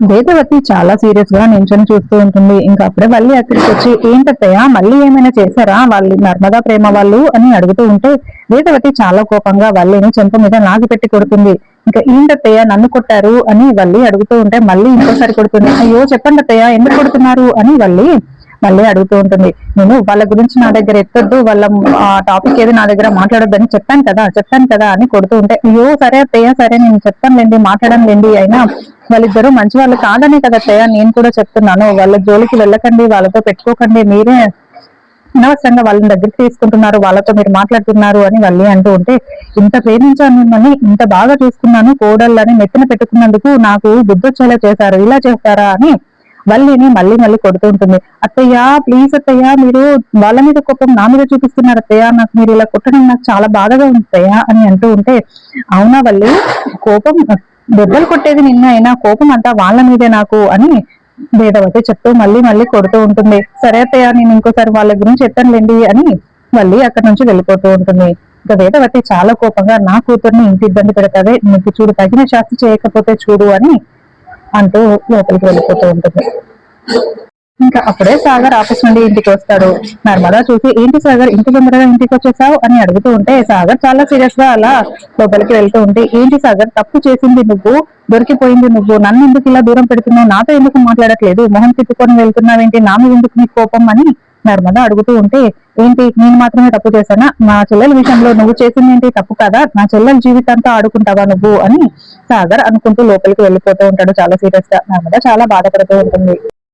వేదవతి చాలా సీరియస్ గా నించొని చూస్తూ ఉంటుంది. ఇంకా అప్పుడే మళ్ళీ అక్కడికి వచ్చి ఏంటత్తయ్య మళ్ళీ ఏమైనా చేశారా వాళ్ళు నర్మదా ప్రేమ వాళ్ళు అని అడుగుతూ ఉంటే వేదవతి చాలా కోపంగా వల్లిని చెంప మీద నాగి పెట్టి కొడుతుంది. ఇంకా ఏంటత్తయ్య నన్ను కొట్టారు అని వల్లి అడుగుతూ ఉంటే మళ్ళీ ఇంకోసారి కొడుతుంది. అయ్యో చెప్పండి అత్తయ్య ఎందుకు కొడుతున్నారు అని వల్లి మళ్ళీ అడుగుతూ ఉంటుంది. నేను వాళ్ళ గురించి నా దగ్గర ఎత్తొద్దు, వాళ్ళ టాపిక్ ఏది నా దగ్గర మాట్లాడొద్దని చెప్పాను కదా అని కొడుతూ ఉంటే అయ్యో సరే అత్తయ్య సరే నేను చెప్తానులేండి మాట్లాడనులేండి అయినా వాళ్ళిద్దరూ మంచి వాళ్ళు కాదనే కదా అత్తయ్య నేను కూడా చెప్తున్నాను. వాళ్ళ జోలికి వెళ్ళకండి, వాళ్ళతో పెట్టుకోకండి, మీరే అనవసరంగా వాళ్ళని దగ్గరికి తీసుకుంటున్నారు, వాళ్ళతో మీరు మాట్లాడుతున్నారు అని వల్లి అంటూ ఉంటే ఇంత ప్రేమించాను మిమ్మల్ని, ఇంత బాగా చూసుకున్నాను, కోడళ్ళని నెత్తిన పెట్టుకున్నందుకు నాకు బుద్ధొచ్చేలా చేశారు, ఇలా చేస్తారా అని వల్లిని మళ్ళీ మళ్ళీ కొడుతూ ఉంటుంది. అత్తయ్య ప్లీజ్ అత్తయ్య మీరు వాళ్ళ మీద కోపం నా మీద చూపిస్తున్నారు అత్తయ్య, నాకు మీరు ఇలా కొట్టడం నాకు చాలా బాధగా ఉంది అత్తయ్య అని అంటూ ఉంటే అవునా వల్లి కోపం దెబ్బలు కొట్టేది నిన్న అయినా కోపం అంతా వాళ్ళ మీదే నాకు అని వేదవతి చెప్తూ మళ్ళీ మళ్ళీ కొడుతూ ఉంటుంది. సరే అత్తయ్య నేను ఇంకోసారి వాళ్ళ గురించి చెప్తానులేండి అని మళ్ళీ అక్కడి నుంచి వెళ్ళిపోతూ ఉంటుంది. ఇంకా వేదవతి చాలా కోపంగా నా కూతుర్ని ఇంటి ఇబ్బంది పెడతావే, నీకు చూడు తగిన శాస్తి చేయకపోతే చూడు అని అంటూ లోపలికి వెళ్ళిపోతూ ఉంటుంది. ఇంకా అప్పుడే సాగర్ ఆఫీస్ నుండి ఇంటికి వస్తాడు. నర్మదా చూసి ఏంటి సాగర్ ఇంటి తొందరగా ఇంటికి వచ్చేసావు అని అడుగుతూ ఉంటే సాగర్ చాలా సీరియస్ గా అలా లోపలికి వెళ్తూ ఉంటే ఏంటి సాగర్ తప్పు చేసింది నువ్వు, దొరికిపోయింది నువ్వు, నన్ను ఎందుకు ఇలా దూరం పెడుతున్నావు, నాతో ఎందుకు మాట్లాడట్లేదు, మొహం తిప్పుకొని వెళ్తున్నావేంటి, నా మీద ఎందుకు నీకు కోపం అని నర్మద అడుగుతూ ఉంటే ఏంటి నేను మాత్రమే తప్పు చేశానా, నా చెల్లెల విషయంలో నువ్వు చేసింది ఏంటి తప్పు కదా, నా చెల్లెల జీవితంతో ఆడుకుంటావా నువ్వు అని సాగర్ అనుకుంటూ లోపలికి వెళ్ళిపోతూ ఉంటాడు చాలా సీరియస్ గా. నర్మద చాలా బాధపడుతూ ఉంటుంది.